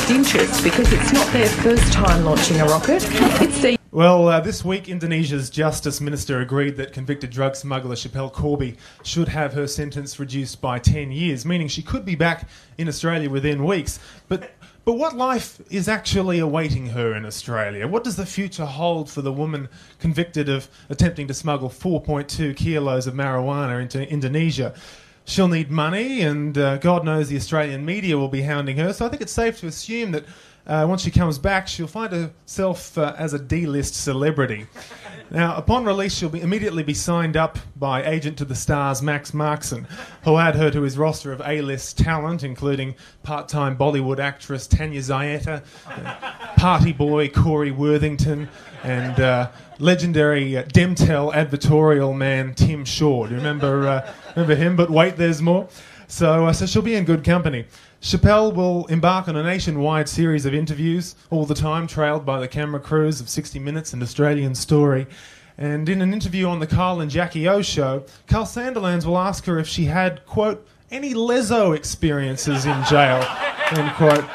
expressed interest because it's not their first time launching a rocket. It's their... Well, this week Indonesia's Justice Minister agreed that convicted drug smuggler Schapelle Corby should have her sentence reduced by 10 years, meaning she could be back in Australia within weeks. But what life is actually awaiting her in Australia? What does the future hold for the woman convicted of attempting to smuggle 4.2 kilos of marijuana into Indonesia? She'll need money, and God knows the Australian media will be hounding her, so I think it's safe to assume that once she comes back, she'll find herself as a D-list celebrity. Now, upon release, she'll immediately be signed up by Agent to the Stars Max Markson, who'll add her to his roster of A-list talent, including part-time Bollywood actress Tanya Zayeta, party boy Corey Worthington, and legendary Demtel advertorial man Tim Shaw. Do you remember him? But wait, there's more. So she'll be in good company. Schapelle will embark on a nationwide series of interviews, all the time trailed by the camera crews of 60 Minutes and Australian Story. And in an interview on the Carl and Jackie O show, Carl Sandilands will ask her if she had, quote, any leso experiences in jail, end quote.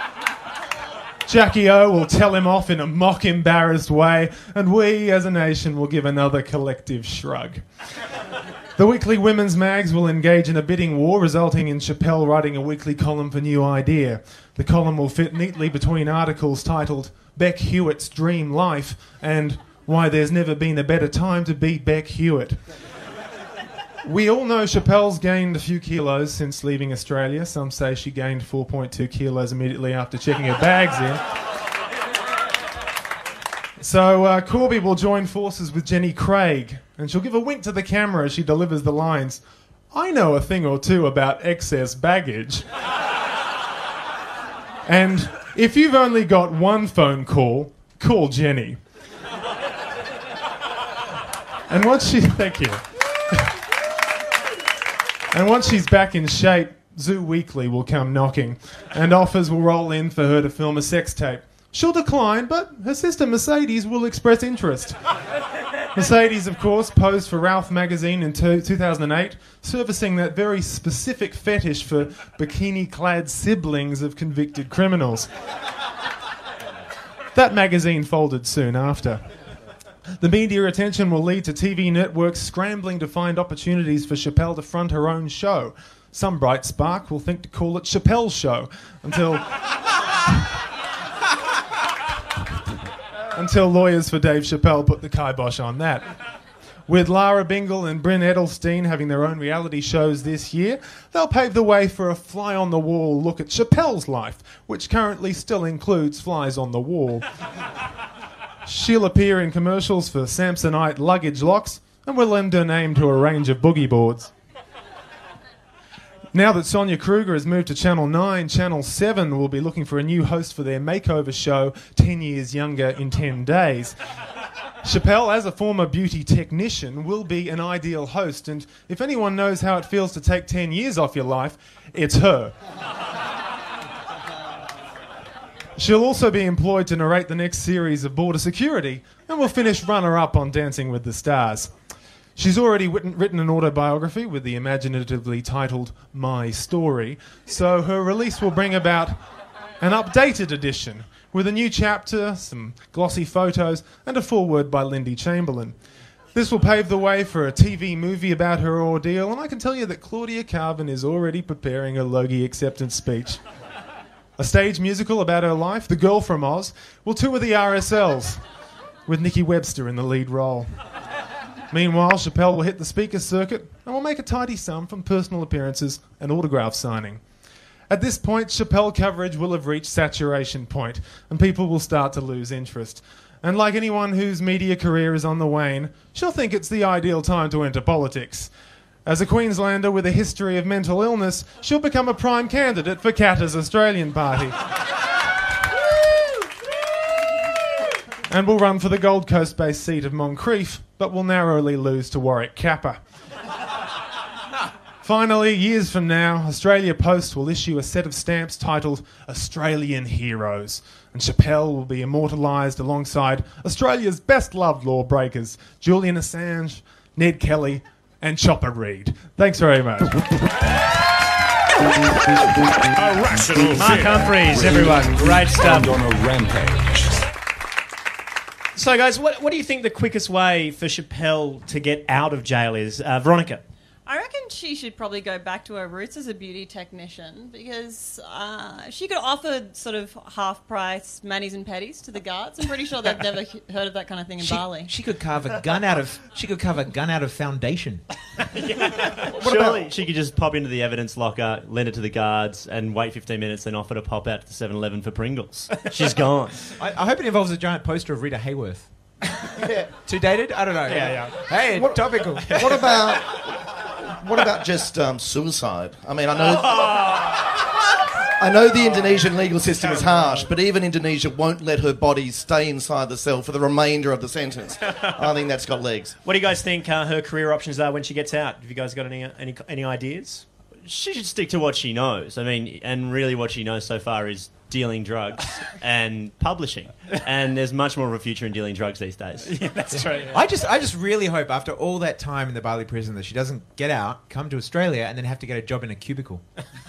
Jackie O will tell him off in a mock embarrassed way, and we as a nation will give another collective shrug. The weekly women's mags will engage in a bidding war, resulting in Schapelle writing a weekly column for New Idea. The column will fit neatly between articles titled Beck Hewitt's Dream Life and Why There's Never Been a Better Time to Be Beck Hewitt. We all know Schapelle's gained a few kilos since leaving Australia. Some say she gained 4.2 kilos immediately after checking her bags in. So Corby will join forces with Jenny Craig, and she'll give a wink to the camera as she delivers the lines, "I know a thing or two about excess baggage." And if you've only got one phone call, call Jenny. And once she... Thank you. And once she's back in shape, Zoo Weekly will come knocking, and offers will roll in for her to film a sex tape. She'll decline, but her sister Mercedes will express interest. Mercedes, of course, posed for Ralph magazine in 2008, servicing that very specific fetish for bikini-clad siblings of convicted criminals. That magazine folded soon after. The media attention will lead to TV networks scrambling to find opportunities for Schapelle to front her own show. Some bright spark will think to call it Schapelle's Show, until lawyers for Dave Schapelle put the kibosh on that. With Lara Bingle and Bryn Edelstein having their own reality shows this year, they'll pave the way for a fly-on-the-wall look at Schapelle's life, which currently still includes flies on the wall. She'll appear in commercials for Samsonite luggage locks, and will lend her name to a range of boogie boards. Now that Sonia Kruger has moved to Channel 9, Channel 7 will be looking for a new host for their makeover show, 10 Years Younger in 10 Days. Schapelle, as a former beauty technician, will be an ideal host, and if anyone knows how it feels to take 10 years off your life, it's her. She'll also be employed to narrate the next series of Border Security, and will finish runner-up on Dancing with the Stars. She's already written an autobiography with the imaginatively titled My Story, so her release will bring about an updated edition with a new chapter, some glossy photos, and a foreword by Lindy Chamberlain. This will pave the way for a TV movie about her ordeal, and I can tell you that Claudia Carvin is already preparing a Logie acceptance speech. A stage musical about her life, The Girl from Oz, will tour the RSLs, with Nikki Webster in the lead role. Meanwhile, Schapelle will hit the speaker circuit and will make a tidy sum from personal appearances and autograph signing. At this point, Schapelle coverage will have reached saturation point, and people will start to lose interest. And like anyone whose media career is on the wane, she'll think it's the ideal time to enter politics. As a Queenslander with a history of mental illness, she'll become a prime candidate for Katter's Australian Party. And will run for the Gold Coast-based seat of Moncrieff, but will narrowly lose to Warwick Capper. Finally, years from now, Australia Post will issue a set of stamps titled Australian Heroes, and Schapelle will be immortalised alongside Australia's best-loved lawbreakers, Julian Assange, Ned Kelly, and Chopper Read. Thanks very much. Irrational Mark fear. Humphries, everyone. Great stuff. On a rampage. So, guys, what do you think the quickest way for Schapelle to get out of jail is? Veronica? I reckon she should probably go back to her roots as a beauty technician because she could offer sort of half-price manis and petties to the guards. I'm pretty sure they've never heard of that kind of thing in Bali. She could carve a gun out of. She could carve a gun out of foundation. Surely she could just pop into the evidence locker, lend it to the guards, and wait 15 minutes, then offer to pop out to the 7-Eleven for Pringles. She's gone. I hope it involves a giant poster of Rita Hayworth. Too dated? I don't know. Yeah. Hey, topical. What about just suicide? I mean, I know the Indonesian legal system is harsh, but even Indonesia won't let her body stay inside the cell for the remainder of the sentence. I think that's got legs. What do you guys think her career options are when she gets out? Have you guys got any ideas? She should stick to what she knows. I mean, and really what she knows so far is dealing drugs and publishing. And there's much more of a future in dealing drugs these days. Yeah, that's true. Yeah. I just really hope after all that time in the Bali prison that she doesn't get out, come to Australia, and then have to get a job in a cubicle.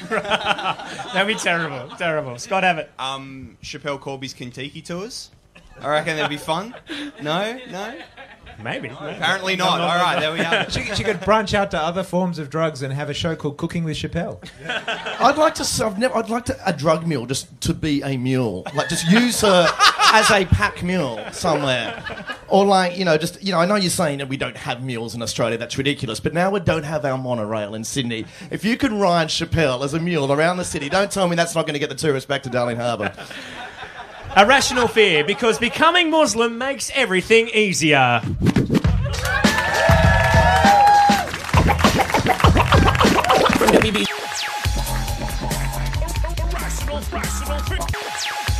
That'd be terrible. Terrible. Scott Abbott. Schapelle Corby's Kentucky tours. I reckon that'd be fun. No? Maybe. Apparently not. All right, there we are. She could branch out to other forms of drugs and have a show called Cooking with Schapelle. I'd like a drug mule just to be a mule. Like, just use her as a pack mule somewhere. Or like, I know you're saying that we don't have mules in Australia, that's ridiculous, but now we don't have our monorail in Sydney. If you could ride Schapelle as a mule around the city, don't tell me that's not going to get the tourists back to Darling Harbour. Irrational fear, because becoming Muslim makes everything easier. Irrational fear.